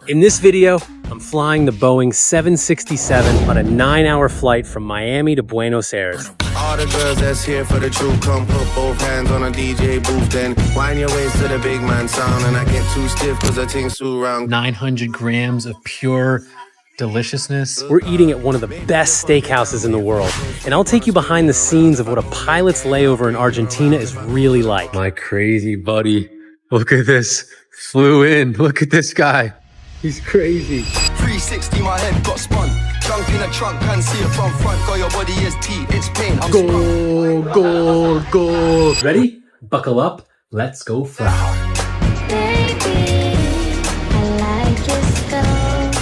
In this video, I'm flying the Boeing 767 on a 9-hour flight from Miami to Buenos Aires. All the girls that's here for the truth, come put both hands on a DJ booth, then wind your waist to the big man sound, and I get too stiff cause I think too round. 900 grams of pure deliciousness. We're eating at one of the best steakhouses in the world, and I'll take you behind the scenes of what a pilot's layover in Argentina is really like. My crazy buddy, look at this, flew in, look at this guy. He's crazy. 360, my head got spun. Junk in a trunk, can't see it from front. Got your body is tea, it's pain. I'm Go. Ready? Buckle up. Let's go fly. Baby, I like your style.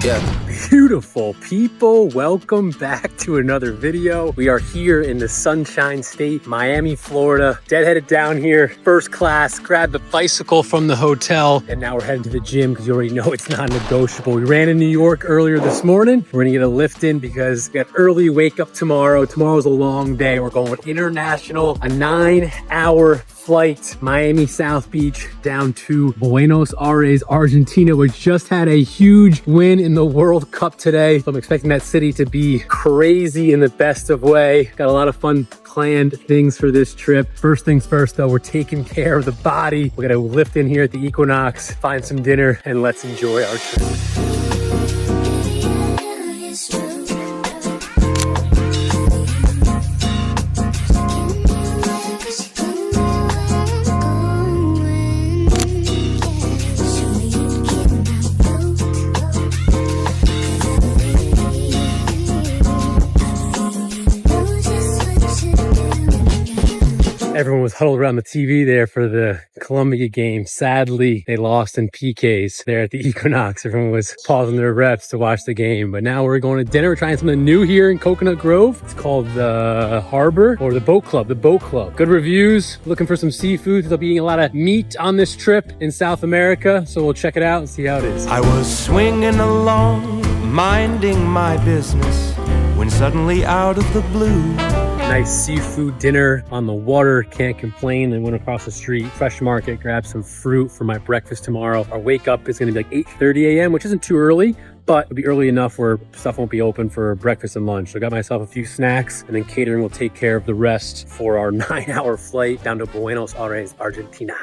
Yeah. Beautiful people, welcome back to another video. We are here in the Sunshine State, Miami, Florida. Deadheaded down here, first class, grabbed the bicycle from the hotel, and now we're heading to the gym because you already know it's not negotiable. We ran in New York earlier this morning. We're gonna get a lift in because we got early wake up tomorrow. Tomorrow's a long day. We're going international, a 9-hour flight, Miami South Beach down to Buenos Aires, Argentina, which just had a huge win in the World Cup today. So I'm expecting that city to be crazy in the best of way. Got a lot of fun planned things for this trip. First things first though, we're taking care of the body. We're gonna lift in here at the Equinox, find some dinner, and let's enjoy our trip. Everyone was huddled around the TV there for the Colombia game. Sadly, they lost in PKs there at the Equinox. Everyone was pausing their reps to watch the game. But now we're going to dinner. We're trying something new here in Coconut Grove. It's called the Harbor or the Boat Club. The Boat Club. Good reviews. Looking for some seafood. They'll be eating a lot of meat on this trip in South America. So we'll check it out and see how it is. I was swinging along, minding my business, when suddenly out of the blue, Nice seafood dinner on the water, can't complain. And went across the street, Fresh Market, grabbed some fruit for my breakfast tomorrow. Our wake up is gonna be like 8:30 a.m., which isn't too early, but it'll be early enough where stuff won't be open for breakfast and lunch. So I got myself a few snacks, and then catering will take care of the rest for our 9-hour flight down to Buenos Aires, Argentina.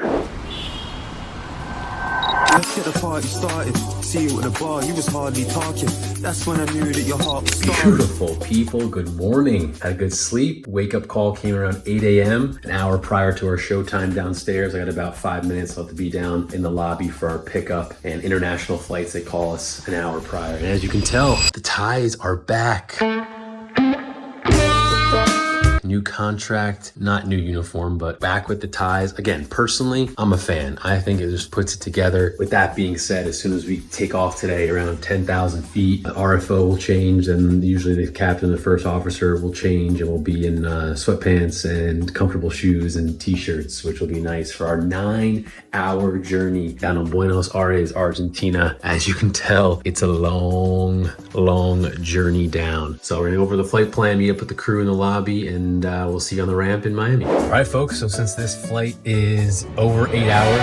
Let's get the party started. See you at the bar, you was hardly talking. That's when I knew that your heart was starting. Beautiful people, good morning. Had a good sleep. Wake up call came around 8 a.m. An hour prior to our showtime downstairs. I got about 5 minutes. I'll have to be down in the lobby for our pickup. And international flights, they call us an hour prior. And as you can tell, the ties are back. New contract, not new uniform, but back with the ties. Again, personally, I'm a fan. I think it just puts it together. With that being said, as soon as we take off today, around 10,000 feet, the RFO will change, and usually the captain and the first officer will change, and we'll be in sweatpants and comfortable shoes and t-shirts, which will be nice for our 9-hour journey down to Buenos Aires, Argentina. As you can tell, it's a long journey down. So we're gonna go over the flight plan, meet up with the crew in the lobby, and we'll see you on the ramp in Miami. All right, folks, so since this flight is over 8 hours,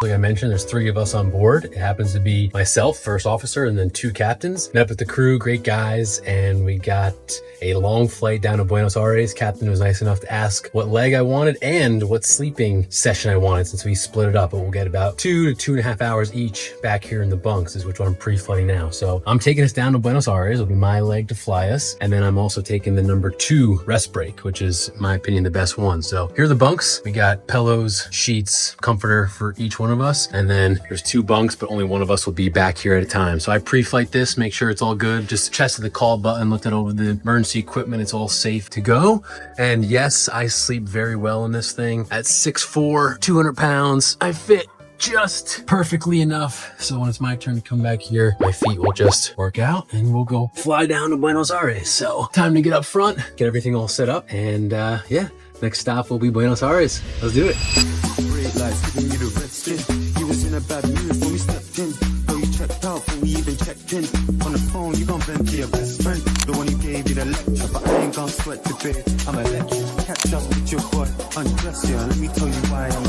like I mentioned, there's 3 of us on board. It happens to be myself, first officer, and then 2 captains. Met up with the crew, great guys, and we got a long flight down to Buenos Aires. Captain was nice enough to ask what leg I wanted and what sleeping session I wanted, since we split it up. But we'll get about 2 to 2.5 hours each back here in the bunks, is which I'm pre-flighting now. So I'm taking us down to Buenos Aires. It'll be my leg to fly us. And then I'm also taking the number 2 rest break, which is, in my opinion, the best one. So here are the bunks. We got pillows, sheets, comforter for each one of us, and then there's 2 bunks, but only one of us will be back here at a time. So I pre-flight this, make sure it's all good, just tested the call button, looked at over the emergency equipment, it's all safe to go. And yes, I sleep very well in this thing. At 6'4", 200 pounds, I fit just perfectly enough. So when it's my turn to come back here, my feet will just work out and we'll go fly down to Buenos Aires. So time to get up front, get everything all set up, and yeah, next stop will be Buenos Aires. Let's do it. Great lights giving you the red skin. You was in a bad mood when we stepped in. Though you checked out before we even checked in. On the phone, you gon' vent to your best friend, the one who gave you the lecture. But I ain't gon' sweat the bit, I'ma let you catch up with your boy. Undress you, let me tell you why I'm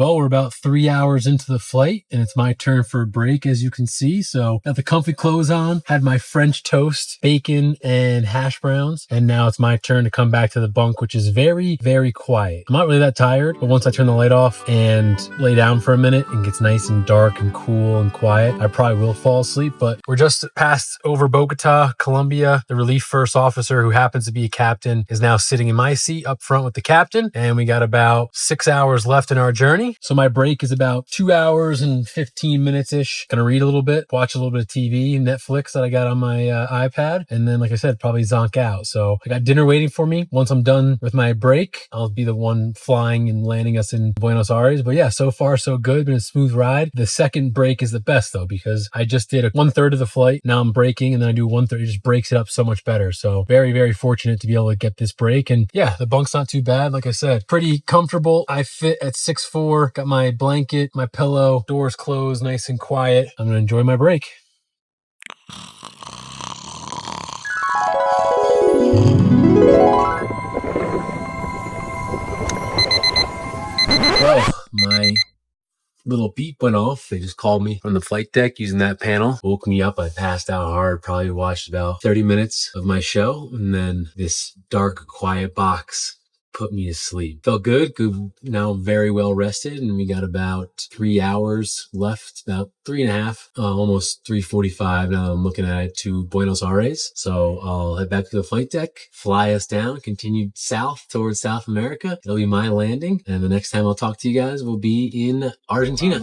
Well, we're about 3 hours into the flight and it's my turn for a break, as you can see. So got the comfy clothes on, had my French toast, bacon and hash browns. And now it's my turn to come back to the bunk, which is very, very quiet. I'm not really that tired, but once I turn the light off and lay down for a minute and gets nice and dark and cool and quiet, I probably will fall asleep. But we're just past over Bogota, Colombia. The relief first officer, who happens to be a captain, is now sitting in my seat up front with the captain. And we got about 6 hours left in our journey. So my break is about 2 hours and 15 minutes-ish. Gonna read a little bit, watch a little bit of TV, Netflix that I got on my iPad. And then, like I said, probably zonk out. So I got dinner waiting for me. Once I'm done with my break, I'll be the one flying and landing us in Buenos Aires. But yeah, so far so good. Been a smooth ride. The second break is the best though, because I just did 1/3 of the flight. Now I'm breaking and then I do 1/3. It just breaks it up so much better. So very, very fortunate to be able to get this break. And yeah, the bunk's not too bad. Like I said, pretty comfortable. I fit at 6'4", got my blanket, my pillow, doors closed, nice and quiet. I'm gonna enjoy my break. Well, my little beep went off. They just called me from the flight deck using that panel. Woke me up. I passed out hard. Probably watched about 30 minutes of my show. And then this dark, quiet box put me to sleep. Felt good. Now very well rested. And we got about 3 hours left, about 3.5, almost 3:45. Now I'm looking at it, to Buenos Aires. So I'll head back to the flight deck, fly us down, continue south towards South America. It'll be my landing. And the next time I'll talk to you guys will be in Argentina.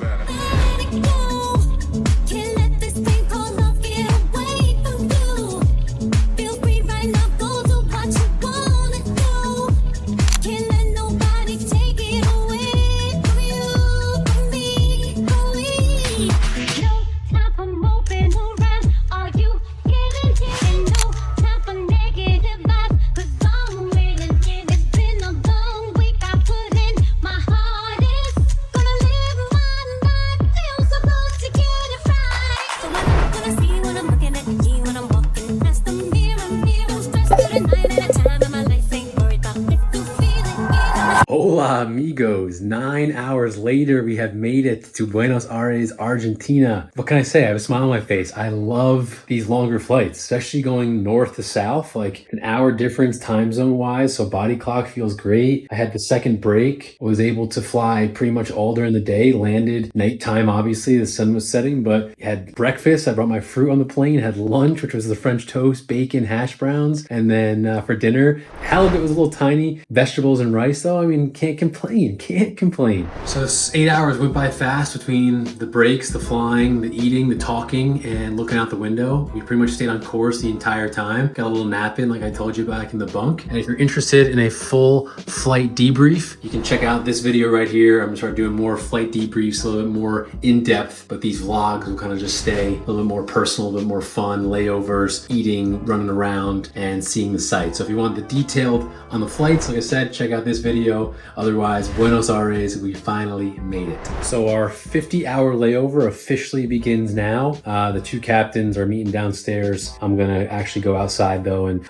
Hola amigos, 9 hours later, we have made it to Buenos Aires, Argentina. What can I say? I have a smile on my face. I love these longer flights, especially going north to south, like an hour difference time zone wise. So body clock feels great. I had the second break, was able to fly pretty much all during the day, landed nighttime, obviously the sun was setting, but had breakfast. I brought my fruit on the plane, had lunch, which was the French toast, bacon, hash browns. And then for dinner, halibut was a little tiny, vegetables and rice though. I mean, can't complain. So 8 hours went by fast between the breaks, the flying, the eating, the talking, and looking out the window. We pretty much stayed on course the entire time. Got a little nap in, like I told you, back in the bunk. And if you're interested in a full flight debrief, you can check out this video right here. I'm gonna start doing more flight debriefs, a little bit more in-depth, but these vlogs will kind of just stay a little bit more personal, a little bit more fun, layovers, eating, running around, and seeing the sights. So if you want the detailed on the flights, like I said, check out this video. Otherwise, Buenos Aires, we finally made it. So our 50-hour layover officially begins now. The two captains are meeting downstairs. I'm gonna actually go outside though and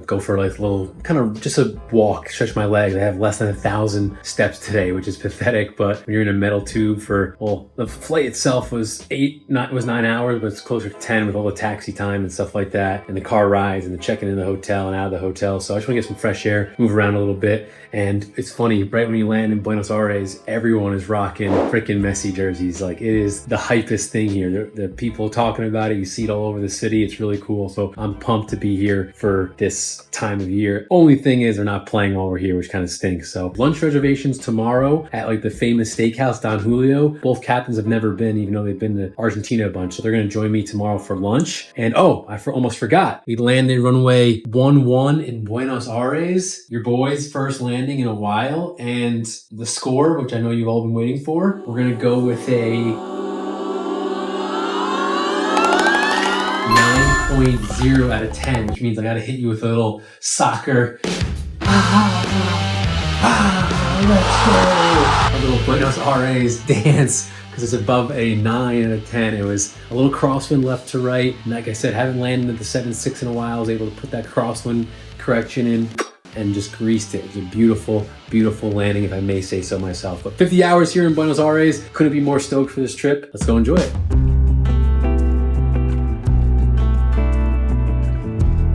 go for like a little, kind of just a walk, stretch my legs. I have less than 1,000 steps today, which is pathetic, but when you're in a metal tube for, well, the flight itself was 9 hours, but it's closer to 10 with all the taxi time and stuff like that, and the car rides and the checking in the hotel and out of the hotel. So I just wanna get some fresh air, move around a little bit. And it's funny, right when you land in Buenos Aires, everyone is rocking freaking Messi jerseys. Like, it is the hypest thing here. The people talking about it, you see it all over the city. It's really cool. So I'm pumped to be here for this time of year. Only thing is they're not playing while we're here, which kind of stinks. So lunch reservations tomorrow at like the famous steakhouse, Don Julio. Both captains have never been, even though they've been to Argentina a bunch. So they're going to join me tomorrow for lunch. And oh, I almost forgot. We landed runway 11 in Buenos Aires. Your boys first landing in a while, and the score, which I know you've all been waiting for, we're gonna go with a 9.0 out of 10, which means I gotta hit you with a little soccer. Let's go! A little Buenos Aires dance, because it's above a 9 out of 10. It was a little crosswind left to right, and like I said, haven't landed at the 7.6 in a while. I was able to put that crosswind correction in and just greased it. It was a beautiful, beautiful landing, if I may say so myself. But 50 hours here in Buenos Aires. Couldn't be more stoked for this trip. Let's go enjoy it.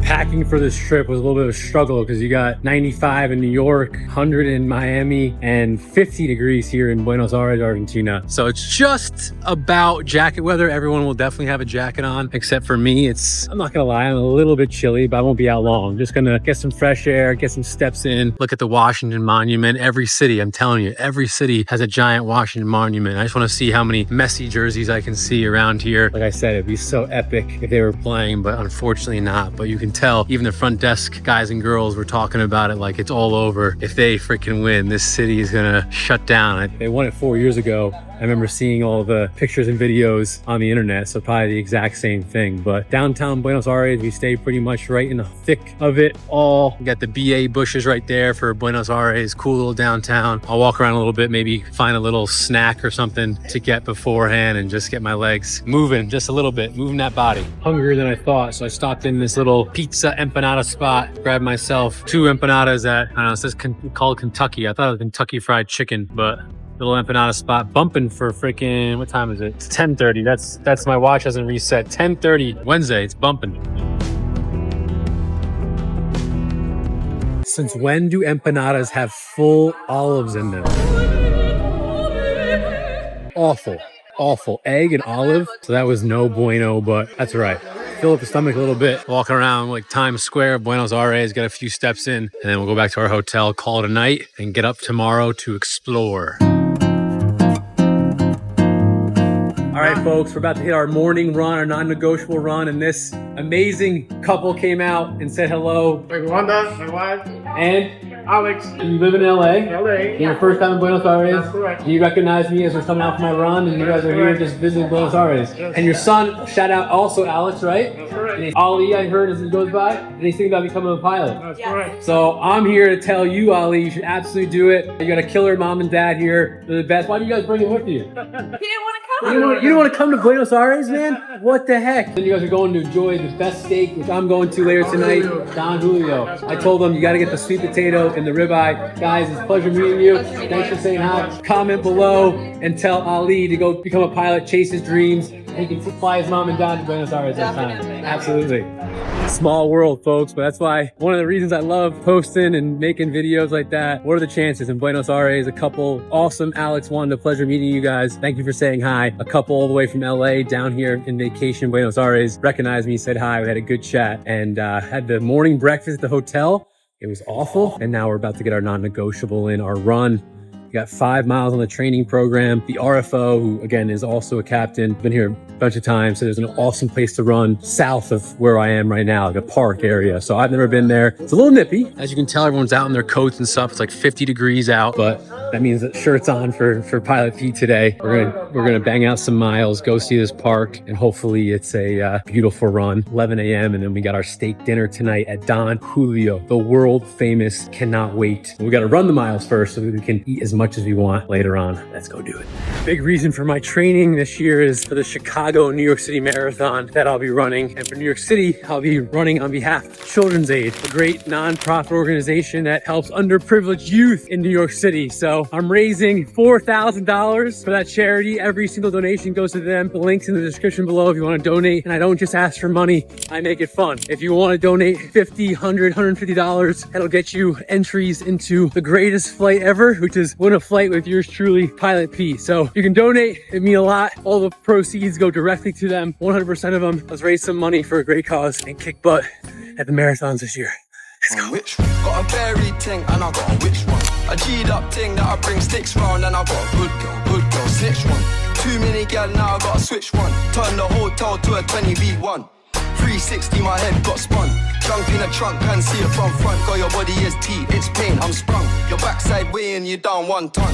Packing for this trip was a little bit of a struggle because you got 95 in New York, 100 in Miami, and 50 degrees here in Buenos Aires, Argentina. So it's just about jacket weather. Everyone will definitely have a jacket on, except for me. I'm not gonna lie, I'm a little bit chilly, but I won't be out long. Just gonna get some fresh air, get some steps in, look at the Washington Monument. Every city, I'm telling you, every city has a giant Washington Monument. I just wanna see how many messy jerseys I can see around here. Like I said, it'd be so epic if they were playing, but unfortunately not. But you can tell even the front desk guys and girls were talking about it like it's all over. If they freaking win, this city is gonna shut down. They won it 4 years ago. I remember seeing all the pictures and videos on the internet, so probably the exact same thing. But downtown Buenos Aires, we stay pretty much right in the thick of it all. We got the BA bushes right there for Buenos Aires, cool little downtown. I'll walk around a little bit, maybe find a little snack or something to get beforehand and just get my legs moving just a little bit, moving that body. Hungrier than I thought, so I stopped in this little pizza empanada spot, grabbed myself 2 empanadas at, I don't know, it says called Kentucky. I thought it was Kentucky Fried Chicken, but little empanada spot, bumping for freaking, what time is it? It's 10:30. That's my watch hasn't reset. 10:30 Wednesday, it's bumping. Since when do empanadas have full olives in them? Awful egg and olive. So that was no bueno, but that's all right. Fill up the stomach a little bit. Walking around like Times Square, Buenos Aires, get a few steps in, and then we'll go back to our hotel, call it a night, and get up tomorrow to explore. All right, folks, we're about to hit our morning run, our non-negotiable run, and this amazing couple came out and said hello. Wanda, my wife, and Alex. you live in LA? LA. Your first time in Buenos Aires? That's correct. You recognize me as we're coming out for my run, and you guys are here just visiting Buenos Aires. Yes. And your son, shout out also Alex, right? That's correct. And Ali, I heard as he goes by, and he's thinking about becoming a pilot. That's correct. So I'm here to tell you, Ali, you should absolutely do it. You got a killer mom and dad here. They're the best. Why do you guys bring him with you? He didn't want to come. You don't want to come to Buenos Aires, man? What the heck? Then you guys are going to enjoy the best steak, which I'm going to later tonight. Don Julio. I told them you got to get the sweet potato and the ribeye. Guys, it's a pleasure meeting you. Thanks for saying hi. Comment below and tell Ali to go become a pilot, chase his dreams, and he can fly his mom and dad to Buenos Aires that time. Absolutely. Small world, folks, but that's why one of the reasons I love posting and making videos like that. What are the chances in Buenos Aires? A couple, awesome. Alex, Wanda, pleasure meeting you guys. Thank you for saying hi. A couple all the way from LA down here in vacation, Buenos Aires, recognized me, said hi. We had a good chat and had the morning breakfast at the hotel. It was awful. And now we're about to get our non-negotiable in, our run. We got 5 miles on the training program. The RFO, who again is also a captain, been here a bunch of times. So there's an awesome place to run south of where I am right now, like a park area. So I've never been there. It's a little nippy. As you can tell, everyone's out in their coats and stuff. It's like 50 degrees out, but that means that shirts on for Pilot Pete today. We're gonna bang out some miles, go see this park, and hopefully it's a beautiful run. 11 a.m. and then we got our steak dinner tonight at Don Julio, the world famous. Cannot wait. We got to run the miles first so we can eat as much as we want later on. Let's go do it. Big reason for my training this year is for the Chicago New York City Marathon that I'll be running. And for New York City, I'll be running on behalf of Children's Aid, a great nonprofit organization that helps underprivileged youth in New York City. So I'm raising $4,000 for that charity. Every single donation goes to them. The link's in the description below if you want to donate. And I don't just ask for money, I make it fun. If you want to donate $50, $100, $150, that'll get you entries into the greatest flight ever, which is win a flight with yours truly, Pilot Pete. So you can donate, it means a lot. All the proceeds go directly to them, 100% of them. Let's raise some money for a great cause and kick butt at the marathons this year. Let's go. Which one? Got a berry ting and I got a which one? A G'd up ting that I bring sticks round and I got a good girl, snitch one. Too many gal now I gotta switch one. Turn the hotel to a 20v1. 360 my head got spun. Junk in a trunk, can see it from front. Got your body is tea, it's pain, I'm sprung. Your backside weighing you down 1 ton.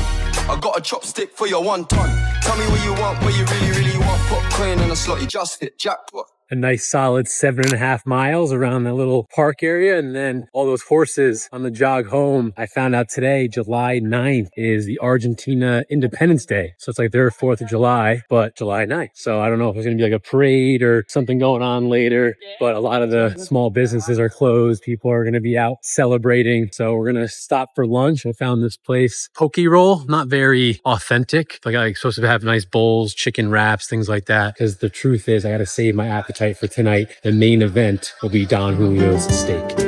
I got a chopstick for your 1 ton. Tell me what you want, what you really, really want. Put coin in a slot, you just hit jackpot. a nice solid 7.5 miles around the little park area. And then all those horses on the jog home. I found out today, July 9th is the Argentina Independence Day. So it's like their 4th of July, but July 9th. So I don't know if there's going to be like a parade or something going on later, but a lot of the small businesses are closed. People are going to be out celebrating. So we're going to stop for lunch. I found this place, Poke Roll, not very authentic. Like supposed to have nice bowls, chicken wraps, things like that. Because the truth is I got to save my appetite for tonight. The main event will be Don Julio's steak.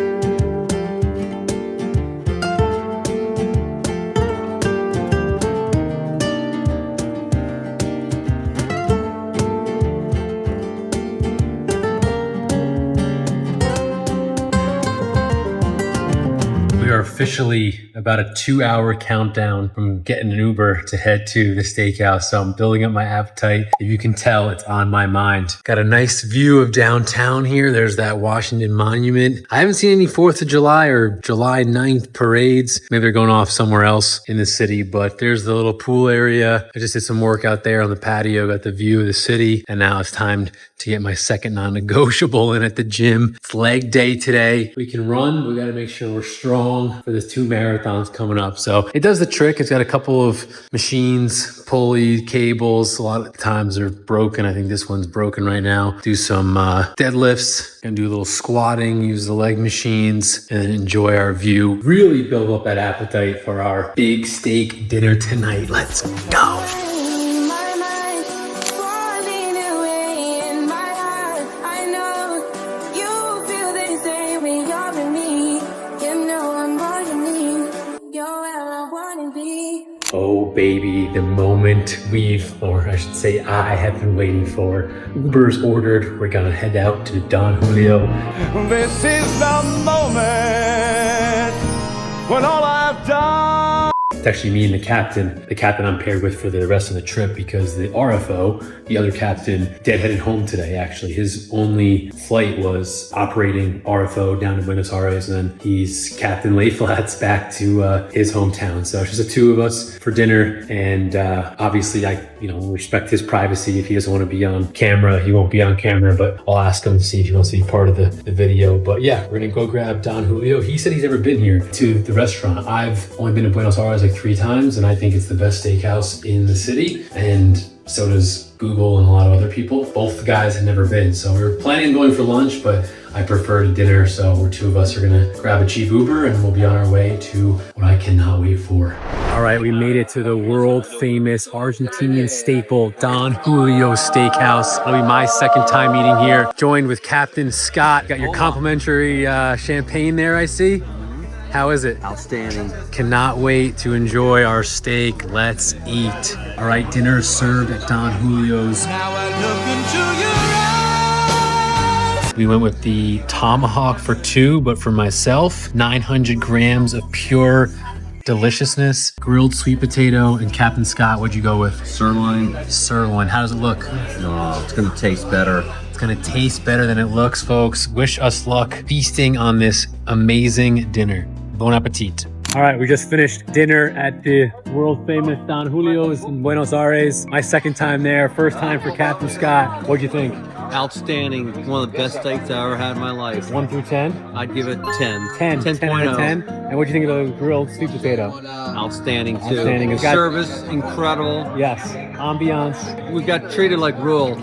Officially about a 2-hour countdown from getting an Uber to head to the steakhouse. So I'm building up my appetite. If you can tell, it's on my mind. Got a nice view of downtown here. There's that Washington Monument. I haven't seen any 4th of July or July 9th parades. Maybe they're going off somewhere else in the city, but there's the little pool area. I just did some work out there on the patio, got the view of the city, and now it's time to get my second non-negotiable in at the gym. It's leg day today. We can run. We got to make sure we're strong for this 2 marathons coming up. So it does the trick. It's got a couple of machines, pulley, cables. A lot of times they're broken. I think this one's broken right now. Do some deadlifts, gonna do a little squatting, use the leg machines, and enjoy our view. Really build up that appetite for our big steak dinner tonight. Let's go. Oh baby, the moment I should say I have been waiting for. Uber's ordered. We're gonna head out to Don Julio. This is the moment when all I've done. It's actually me and the captain I'm paired with for the rest of the trip, because the RFO, the other captain, deadheaded home today. Actually, his only flight was operating RFO down to Buenos Aires, and then he's Captain lay flats back to his hometown. So it's just the two of us for dinner, and obviously I respect his privacy. If he doesn't want to be on camera, he won't be on camera, but I'll ask him to see if he wants to be part of the video. But yeah, we're gonna go grab Don Julio. He said he's never been here to the restaurant. I've only been to Buenos Aires like 3 times, and I think it's the best steakhouse in the city, and so does Google and a lot of other people. Both the guys had never been, so we were planning on going for lunch, but I prefer to dinner, so we're 2 of us are gonna grab a cheap Uber, and we'll be on our way to what I cannot wait for. All right, we made it to the world famous Argentinian staple, Don Julio Steakhouse. It'll be my second time eating here, joined with Captain Scott. Got your complimentary champagne there, I see. How is it? Outstanding. Cannot wait to enjoy our steak. Let's eat. All right, dinner is served at Don Julio's. Now I look into your eyes. We went with the tomahawk for 2, but for myself, 900 grams of pure deliciousness. Grilled sweet potato. And Captain Scott, what'd you go with? Sirloin. Sirloin. How does it look? Oh, it's gonna taste better. It's gonna taste better than it looks, folks. Wish us luck feasting on this amazing dinner. Bon appetit. All right, we just finished dinner at the world famous Don Julio's in Buenos Aires. My second time there, first time for Captain Scott. What'd you think? Outstanding. One of the best steaks I ever had in my life. 1 through 10? I'd give it 10. 10 out of 10. And what'd you think of the grilled sweet potato? Outstanding too. Outstanding. It's got service incredible. Yes, ambiance. We got treated like royalty.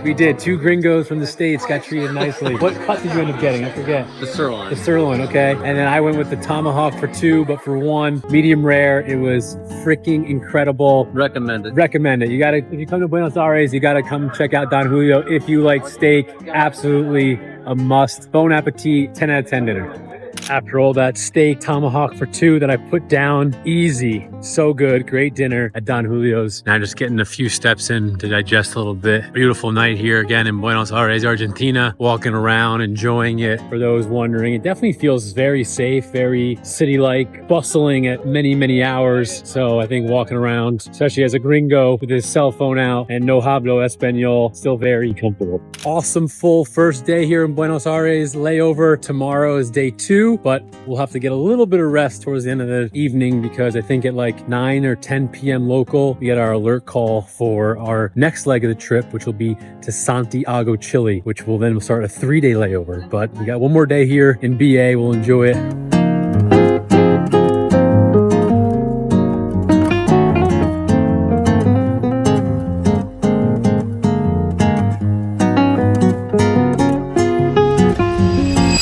We did. 2 gringos from the States got treated nicely. What cut did you end up getting? I forget. The sirloin. The sirloin, okay. And then I went with the tomahawk for 2, but for 1, medium rare. It was freaking incredible. Recommended. Recommend it. You gotta, if you come to Buenos Aires, you gotta come check out Don Julio. If you like steak, absolutely a must. Bon appetit, 10 out of 10 dinner. After all that steak tomahawk for 2 that I put down, easy, so good, great dinner at Don Julio's. Now just getting a few steps in to digest a little bit. Beautiful night here again in Buenos Aires, Argentina. Walking around, enjoying it. For those wondering, it definitely feels very safe, very city-like, bustling at many, many hours. So I think walking around, especially as a gringo with his cell phone out and no hablo español, still very comfortable. Awesome full first day here in Buenos Aires. Layover tomorrow is day 2. But we'll have to get a little bit of rest towards the end of the evening, because I think at like like 9 or 10 p.m. local. We get our alert call for our next leg of the trip, which will be to Santiago, Chile, which will then start a 3-day layover. But we got one more day here in BA. We'll enjoy it.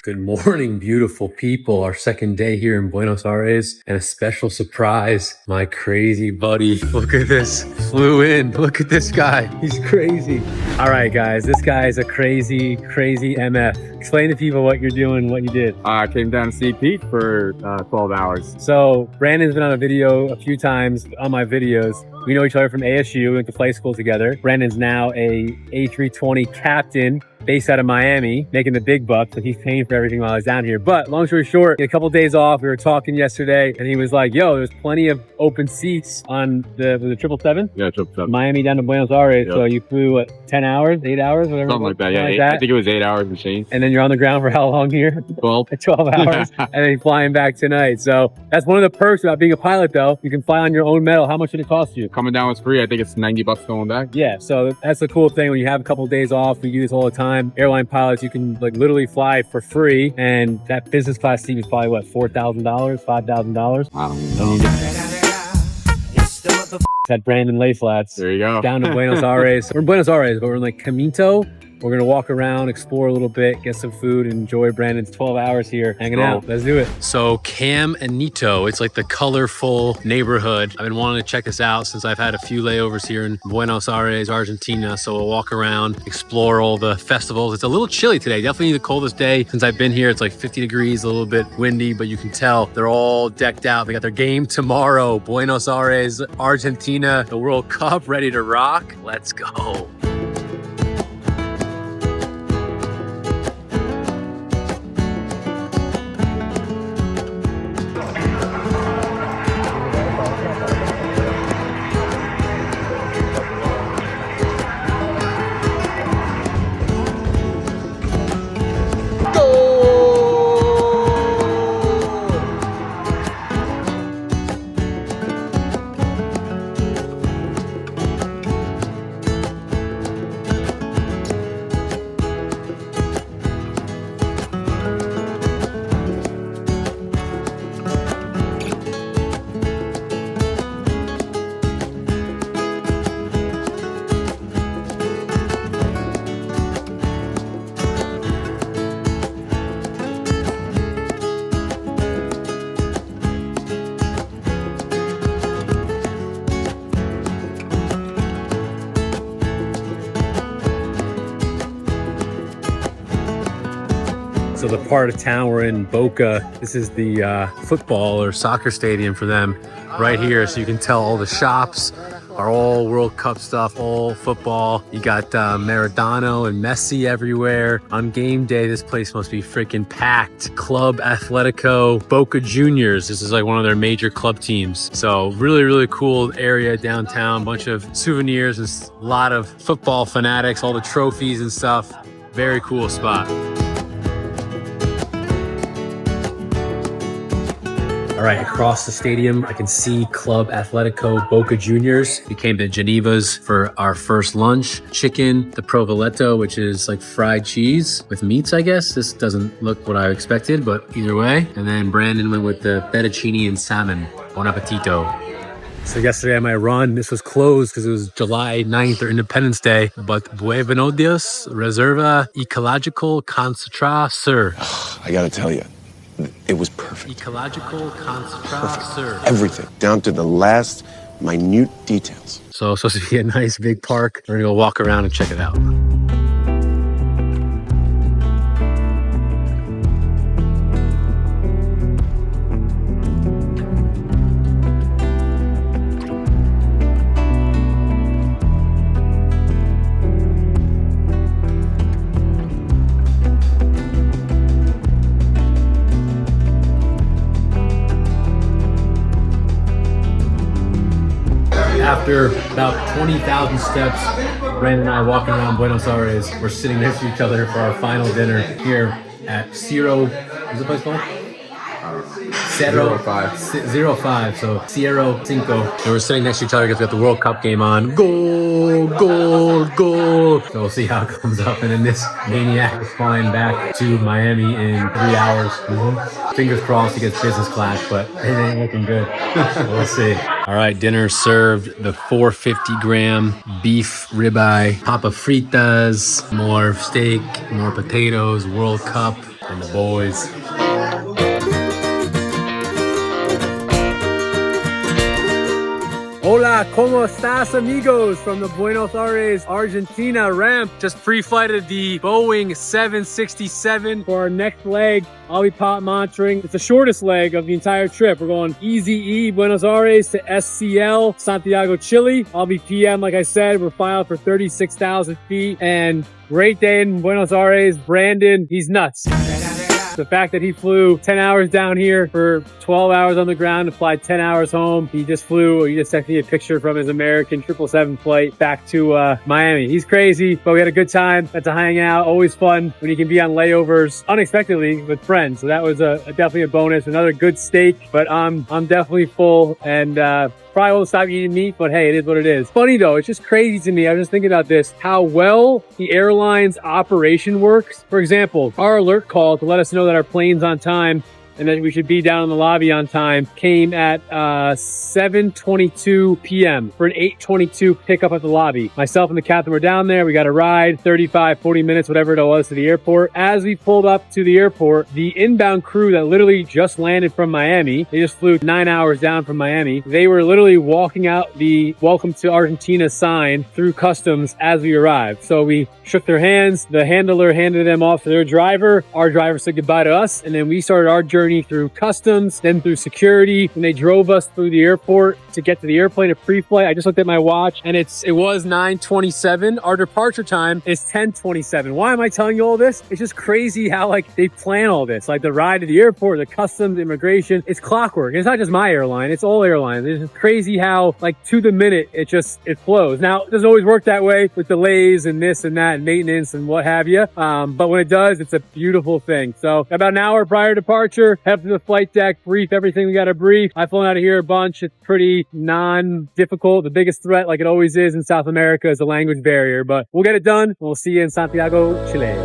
Good morning, beautiful people. Our second day here in Buenos Aires, and a special surprise. My crazy buddy. Look at this. Flew in. Look at this guy. He's crazy. All right, guys. This guy is a crazy, crazy MF. Explain to people what you're doing, what you did. I came down to see Pete for 12 hours. So Brandon's been on a video a few times on my videos. We know each other from ASU. We went to flight school together. Brandon's now a A320 captain based out of Miami, making the big bucks. So he's paying for everything while I was down here. But long story short, a couple days off, we were talking yesterday, and he was like, yo, there's plenty of open seats on the 777? Yeah, 777. Miami down to Buenos Aires. Yep. So you flew, what, 10 hours, 8 hours, whatever? Something like that, yeah. Like that. I think it was 8 hours and change. And then you're on the ground for how long here? 12. 12 hours, and then flying back tonight. So that's one of the perks about being a pilot, though. You can fly on your own metal. How much did it cost you? Coming down was free. I think it's $90 going back. Yeah, so that's the cool thing when you have a couple of days off. We do this all the time. Airline pilots, you can like literally fly for free, and that business class seat is probably what, $4,000, $5,000. I don't know. At Brandon Lay Flats. There you go. Down to Buenos Aires. We're in Buenos Aires, but we're in like Camito. We're gonna walk around, explore a little bit, get some food, and enjoy Brandon's 12 hours here hanging out. Let's do it. So Cam and Nito, it's like the colorful neighborhood. I've been wanting to check this out since I've had a few layovers here in Buenos Aires, Argentina. So we'll walk around, explore all the festivals. It's a little chilly today, definitely the coldest day since I've been here. It's like 50 degrees, a little bit windy, but you can tell they're all decked out. They got their game tomorrow. Buenos Aires, Argentina, the World Cup ready to rock. Let's go. So the part of town we're in, Boca, this is the football or soccer stadium for them right here. So you can tell all the shops are all World Cup stuff, all football. You got Maradona and Messi everywhere. On game day, this place must be freaking packed. Club Atletico, Boca Juniors. This is like one of their major club teams. So really, really cool area downtown. Bunch of souvenirs and a lot of football fanatics, all the trophies and stuff. Very cool spot. All right, across the stadium, I can see Club Atletico Boca Juniors. We came to Geneva's for our first lunch. Chicken, the provoletto, which is like fried cheese with meats, I guess. This doesn't look what I expected, but either way. And then Brandon went with the fettuccine and salmon. Buon appetito. So yesterday on my run, this was closed because it was July 9th or Independence Day. But Buenos Dias, Reserva Ecological Concentra Sur. I gotta tell you, it was perfect. Ecological Concentra Sur. Everything, down to the last minute details. So it's supposed to be a nice big park. We're gonna go walk around and check it out. After about 20,000 steps, Brandon and I walking around Buenos Aires. We're sitting next to each other for our final dinner here at Ciro. What's the place called? 05. So Sierra Cinco. And we're sitting next to each other because we got the World Cup game on. Goal, goal, goal. So we'll see how it comes up. And then this maniac is flying back to Miami in 3 hours. Fingers crossed he gets business class, but it ain't looking good. We'll see. All right, dinner served. The 450-gram beef ribeye, papa fritas, more steak, more potatoes, World Cup, and the boys. Hola, ¿cómo estás, amigos? From the Buenos Aires, Argentina ramp. Just pre-flighted the Boeing 767 for our next leg. I'll be pop monitoring. It's the shortest leg of the entire trip. We're going EZE, Buenos Aires to SCL, Santiago, Chile. I'll be PM, like I said. We're filed for 36,000 feet. And great day in Buenos Aires. Brandon, he's nuts. The fact that he flew 10 hours down here for 12 hours on the ground and fly 10 hours home. He just sent me a picture from his American 777 flight back to Miami. He's crazy, but we had a good time. Got to hang out. Always fun when you can be on layovers unexpectedly with friends. So that was definitely a bonus. Another good steak, but I'm definitely full and probably won't stop eating meat, but hey, it is what it is. Funny though, it's just crazy to me. I was just thinking about this, how well the airline's operation works. For example, our alert call to let us know that our plane's on time and that we should be down in the lobby on time came at 7:22 p.m. for an 8:22 pickup at the lobby. Myself and the captain were down there. We got a ride, 35, 40 minutes, whatever it was, to the airport. As we pulled up to the airport, the inbound crew that literally just landed from Miami, they just flew 9 hours down from Miami. They were literally walking out the Welcome to Argentina sign through customs as we arrived. So we shook their hands. The handler handed them off to their driver. Our driver said goodbye to us, and then we started our journey through customs, then through security, and they drove us through the airport to get to the airplane at pre-flight. I just looked at my watch and it was 9:27. Our departure time is 10:27. Why am I telling you all this? It's just crazy how they plan all this. Like the ride to the airport, the customs, immigration, it's clockwork. It's not just my airline, it's all airlines. It's crazy how to the minute it flows. Now, it doesn't always work that way with delays and this and that and maintenance and what have you. But when it does, it's a beautiful thing. So about an hour prior to departure, head up to the flight deck, brief everything we got to brief. I've flown out of here a bunch. It's pretty non-difficult. The biggest threat, like it always is in South America, is the language barrier. But we'll get it done. We'll see you in Santiago, Chile.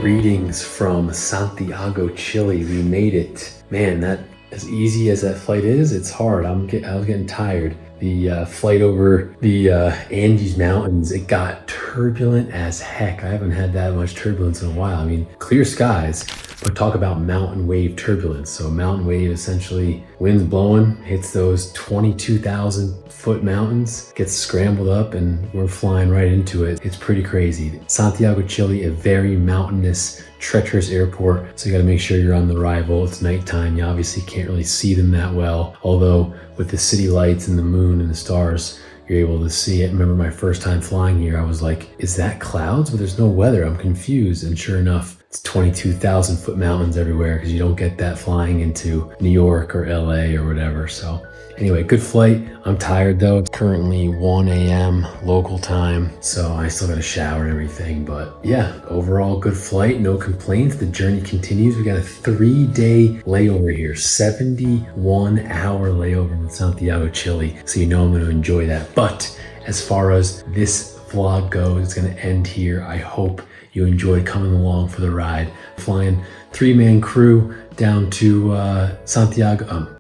Greetings from Santiago, Chile. We made it. Man, that as easy as that flight is, it's hard. I was getting tired. The flight over the Andes Mountains, it got turbulent as heck. I haven't had that much turbulence in a while. I mean, clear skies, but talk about mountain wave turbulence. So mountain wave, essentially winds blowing, hits those 22,000 foot mountains, gets scrambled up, and we're flying right into it. It's pretty crazy. Santiago, Chile, a very mountainous, treacherous airport, so you got to make sure you're on the arrival. It's nighttime. You obviously can't really see them that well, although with the city lights and the moon and the stars, you're able to see it. Remember my first time flying here, I was like, is that clouds? But there's no weather. I'm confused. And sure enough, it's 22,000 foot mountains everywhere, because you don't get that flying into New York or LA or whatever. So anyway, good flight. I'm tired though. It's currently 1 a.m. local time, so I still got to shower and everything. But yeah, overall good flight, no complaints. The journey continues. We got a 3-day layover here, 71-hour layover in Santiago, Chile. So you know I'm going to enjoy that. But as far as this vlog goes, it's going to end here. I hope you enjoyed coming along for the ride. Flying 3-man crew down to Santiago.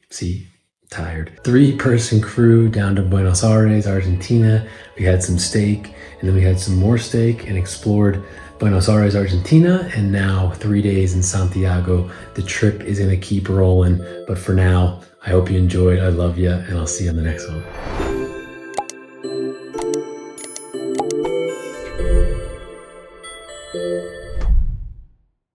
See, tired. 3-person crew down to Buenos Aires, Argentina. We had some steak, and then we had some more steak and explored Buenos Aires, Argentina, and now 3 days in Santiago. The trip is gonna keep rolling, but for now, I hope you enjoyed. I love you, and I'll see you on the next one.